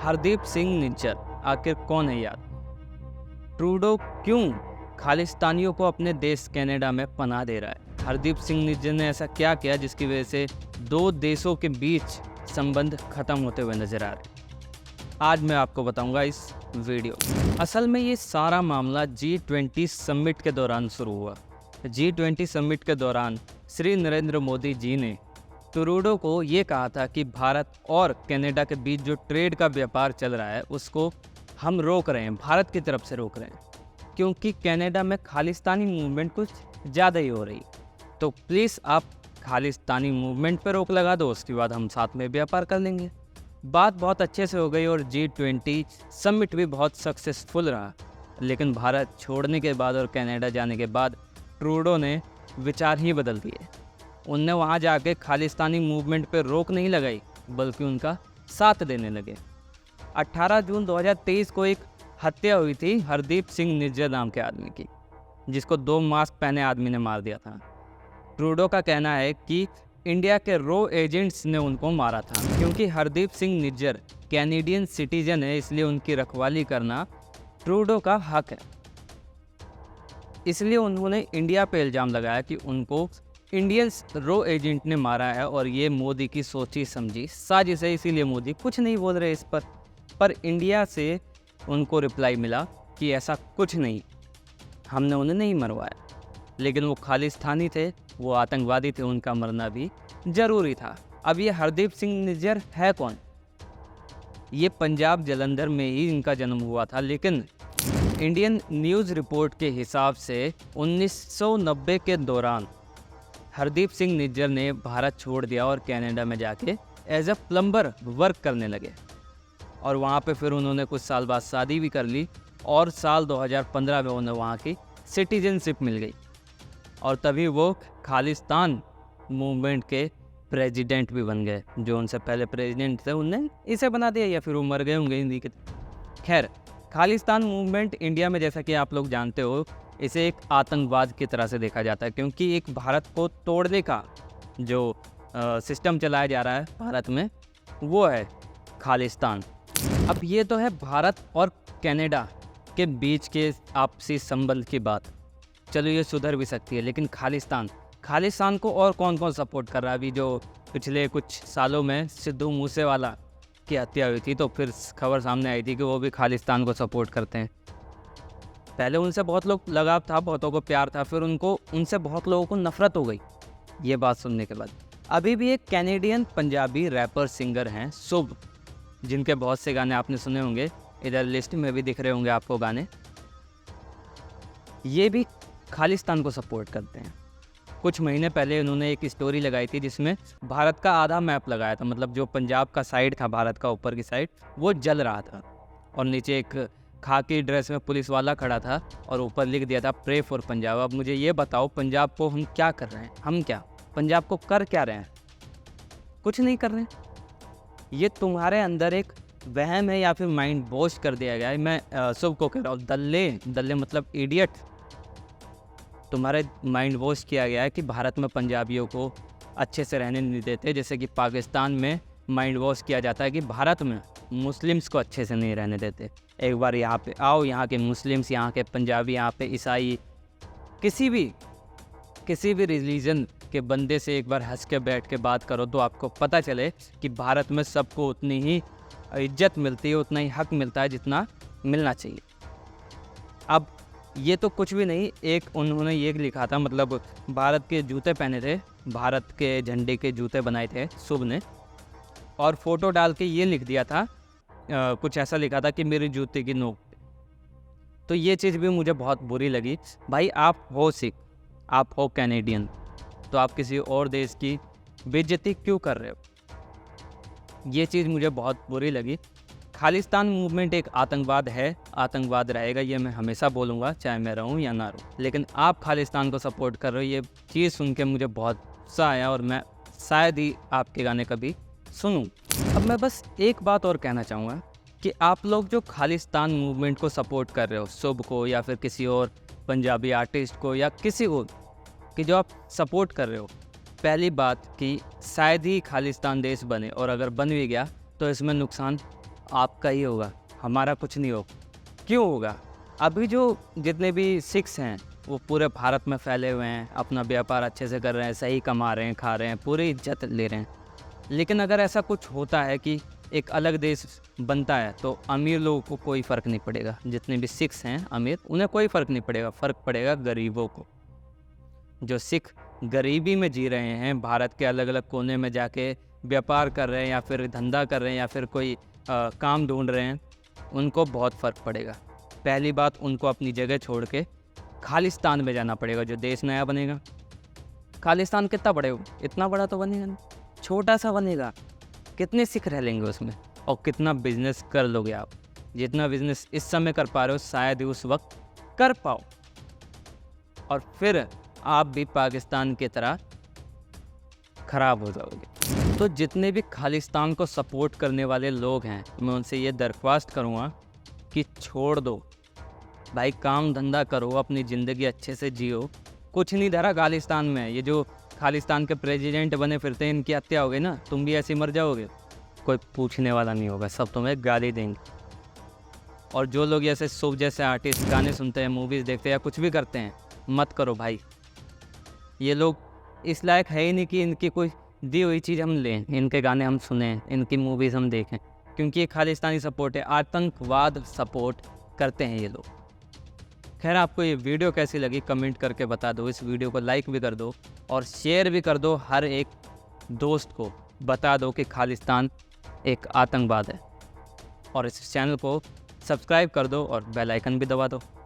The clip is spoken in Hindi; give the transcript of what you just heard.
हरदीप सिंह निज्जर आखिर कौन है यार? ट्रूडो क्यों खालिस्तानियों को अपने देश कनाडा में पनाह दे रहा है? हरदीप सिंह निज्जर ने ऐसा क्या किया जिसकी वजह से दो देशों के बीच संबंध खत्म होते हुए नजर आ रहे हैं? आज मैं आपको बताऊंगा इस वीडियो। असल में ये सारा मामला G20 समिट के दौरान शुरू हुआ। G20 समिट के दौरान श्री नरेंद्र मोदी जी ने ट्रूडो को ये कहा था कि भारत और कनाडा के बीच जो ट्रेड का व्यापार चल रहा है उसको हम रोक रहे हैं, भारत की तरफ से रोक रहे हैं, क्योंकि कनाडा में खालिस्तानी मूवमेंट कुछ ज़्यादा ही हो रही। तो प्लीज़ आप खालिस्तानी मूवमेंट पर रोक लगा दो, उसके बाद हम साथ में व्यापार कर लेंगे। बात बहुत अच्छे से हो गई और G20 समिट भी बहुत सक्सेसफुल रहा। लेकिन भारत छोड़ने के बाद और कनाडा जाने के बाद ट्रूडो ने विचार ही बदल दिए। उनने वहाँ जाके खालिस्तानी मूवमेंट पर रोक नहीं लगाई, बल्कि उनका साथ देने लगे। 18 जून 2023 को एक हत्या हुई थी हरदीप सिंह निज्जर नाम के आदमी की, जिसको 2 मास्क पहने आदमी ने मार दिया था। ट्रूडो का कहना है कि इंडिया के रो एजेंट्स ने उनको मारा था, क्योंकि हरदीप सिंह निज्जर कैनेडियन सिटीजन है, इसलिए उनकी रखवाली करना ट्रूडो का हक है। इसलिए उन्होंने इंडिया पे इल्ज़ाम लगाया कि उनको इंडियन रो एजेंट ने मारा है और ये मोदी की सोची समझी साजिश है, इसीलिए मोदी कुछ नहीं बोल रहे इस पर इंडिया से उनको रिप्लाई मिला कि ऐसा कुछ नहीं, हमने उन्हें नहीं मरवाया। लेकिन वो खालिस्तानी थे, वो आतंकवादी थे, उनका मरना भी ज़रूरी था। अब ये हरदीप सिंह निज्जर है कौन? ये पंजाब जलंधर में ही इनका जन्म हुआ था, लेकिन इंडियन न्यूज़ रिपोर्ट के हिसाब से 1990 के दौरान हरदीप सिंह निज्जर ने भारत छोड़ दिया और कनाडा में जाके एज अ प्लम्बर वर्क करने लगे। और वहाँ पे फिर उन्होंने कुछ साल बाद शादी भी कर ली और साल 2015 में उन्हें वहाँ की सिटीजनशिप मिल गई। और तभी वो खालिस्तान मूवमेंट के प्रेसिडेंट भी बन गए। जो उनसे पहले प्रेसिडेंट थे उनने इसे बना दिया, या फिर वो मर गए होंगे हिंदी के। खैर, खालिस्तान मूवमेंट इंडिया में, जैसा कि आप लोग जानते हो, इसे एक आतंकवाद की तरह से देखा जाता है, क्योंकि एक भारत को तोड़ने का जो सिस्टम चलाया जा रहा है भारत में, वो है खालिस्तान। अब ये तो है भारत और कनाडा के बीच के आपसी संबंध की बात, चलो ये सुधर भी सकती है। लेकिन खालिस्तान को और कौन कौन सपोर्ट कर रहा है? अभी जो पिछले कुछ सालों में सिद्धू मूसेवाला की हत्या हुई थी, तो फिर खबर सामने आई थी कि वो भी खालिस्तान को सपोर्ट करते हैं। पहले उनसे बहुत लोग लगाव था, बहुतों को प्यार था, फिर उनसे बहुत लोगों को नफरत हो गई ये बात सुनने के बाद। अभी भी एक कैनेडियन पंजाबी रैपर सिंगर हैं शुभ, जिनके बहुत से गाने आपने सुने होंगे, इधर लिस्ट में भी दिख रहे होंगे आपको गाने। ये भी खालिस्तान को सपोर्ट करते हैं। कुछ महीने पहले उन्होंने एक स्टोरी लगाई थी जिसमें भारत का आधा मैप लगाया था, मतलब जो पंजाब का साइड था, भारत का ऊपर की साइड, वो जल रहा था और नीचे एक खाकी ड्रेस में पुलिस वाला खड़ा था और ऊपर लिख दिया था प्रे फॉर पंजाब। अब मुझे ये बताओ, पंजाब को हम क्या कर रहे हैं? हम क्या पंजाब को कर क्या रहे हैं? कुछ नहीं कर रहे हैं। ये तुम्हारे अंदर एक वहम है या फिर माइंड वॉश कर दिया गया है। मैं शुभ को कह रहा हूँ, दल्ले मतलब इडियट। तुम्हारे माइंड वॉश किया गया है कि भारत में पंजाबियों को अच्छे से रहने नहीं देते, जैसे कि पाकिस्तान में माइंड वॉश किया जाता है कि भारत में मुस्लिम्स को अच्छे से नहीं रहने देते। एक बार यहाँ पे आओ, यहाँ के मुस्लिम्स, यहाँ के पंजाबी, यहाँ पे ईसाई, किसी भी रिलीजन के बंदे से एक बार हंस के बैठ के बात करो तो आपको पता चले कि भारत में सबको उतनी ही इज्जत मिलती है, उतना ही हक मिलता है जितना मिलना चाहिए। अब ये तो कुछ भी नहीं, एक उन्होंने ये लिखा था, मतलब भारत के जूते पहने थे, भारत के झंडे के जूते बनाए थे शुभ ने, और फोटो डाल के ये लिख दिया था, कुछ ऐसा लिखा था कि मेरे जूते की नोक। तो ये चीज़ भी मुझे बहुत बुरी लगी। भाई, आप हो सिख, आप हो कैनेडियन, तो आप किसी और देश की बेइज्जती क्यों कर रहे हो? ये चीज़ मुझे बहुत बुरी लगी। खालिस्तान मूवमेंट एक आतंकवाद है, आतंकवाद रहेगा, ये मैं हमेशा बोलूँगा, चाहे मैं रहूँ या ना रहूँ। लेकिन आप खालिस्तान को सपोर्ट कर रहे हो, ये चीज़ सुन के मुझे बहुत गुस्सा आया और मैं शायद ही आपके गाने कभी सुनूं। अब मैं बस एक बात और कहना चाहूँगा कि आप लोग जो खालिस्तान मूवमेंट को सपोर्ट कर रहे हो, शुभ को या फिर किसी और पंजाबी आर्टिस्ट को या किसी को, कि जो आप सपोर्ट कर रहे हो, पहली बात कि शायद ही खालिस्तान देश बने, और अगर बन भी गया तो इसमें नुकसान आपका ही होगा, हमारा कुछ नहीं होगा। क्यों होगा? अभी जो जितने भी सिख्स हैं वो पूरे भारत में फैले हुए हैं, अपना व्यापार अच्छे से कर रहे हैं, सही कमा रहे हैं, खा रहे हैं, पूरी इज्जत ले रहे हैं। लेकिन अगर ऐसा कुछ होता है कि एक अलग देश बनता है तो अमीर लोगों को कोई फ़र्क नहीं पड़ेगा। जितने भी सिख्स हैं अमीर, उन्हें कोई फ़र्क नहीं पड़ेगा, फ़र्क पड़ेगा गरीबों को। जो सिख गरीबी में जी रहे हैं, भारत के अलग अलग कोने में जाके व्यापार कर रहे हैं या फिर धंधा कर रहे हैं या फिर कोई काम ढूंढ रहे हैं, उनको बहुत फ़र्क पड़ेगा। पहली बात, उनको अपनी जगह छोड़ के खालिस्तान में जाना पड़ेगा, जो देश नया बनेगा। खालिस्तान कितना बड़े हो? इतना बड़ा तो बनेगा नहीं, छोटा सा बनेगा। कितने सिख रह लेंगे उसमें, और कितना बिजनेस कर लोगे आप? जितना बिजनेस इस समय कर पा रहे हो शायद ही उस वक्त कर पाओ, और फिर आप भी पाकिस्तान की तरह ख़राब हो जाओगे। तो जितने भी खालिस्तान को सपोर्ट करने वाले लोग हैं, मैं उनसे ये दरख्वास्त करूँगा कि छोड़ दो भाई, काम धंधा करो, अपनी ज़िंदगी अच्छे से जियो। कुछ नहीं धरा खालिस्तान में। ये जो खालिस्तान के प्रेसिडेंट बने फिरते हैं, इनकी हत्या हो गई ना, तुम भी ऐसे मर जाओगे, कोई पूछने वाला नहीं होगा, सब तुम्हें गाली देंगे। और जो लोग ऐसे सुब जैसे आर्टिस्ट गाने सुनते हैं, मूवीज़ देखते हैं या कुछ भी करते हैं, मत करो भाई। ये लोग इस लायक है ही नहीं कि इनकी कोई दी हुई चीज़ हम लें, इनके गाने हम सुनें, इनकी मूवीज़ हम देखें, क्योंकि ये खालिस्तानी सपोर्ट है, आतंकवाद सपोर्ट करते हैं ये लोग। खैर, आपको ये वीडियो कैसी लगी कमेंट करके बता दो। इस वीडियो को लाइक भी कर दो और शेयर भी कर दो, हर एक दोस्त को बता दो कि खालिस्तान एक आतंकवाद है। और इस चैनल को सब्सक्राइब कर दो और बेल आइकन भी दबा दो।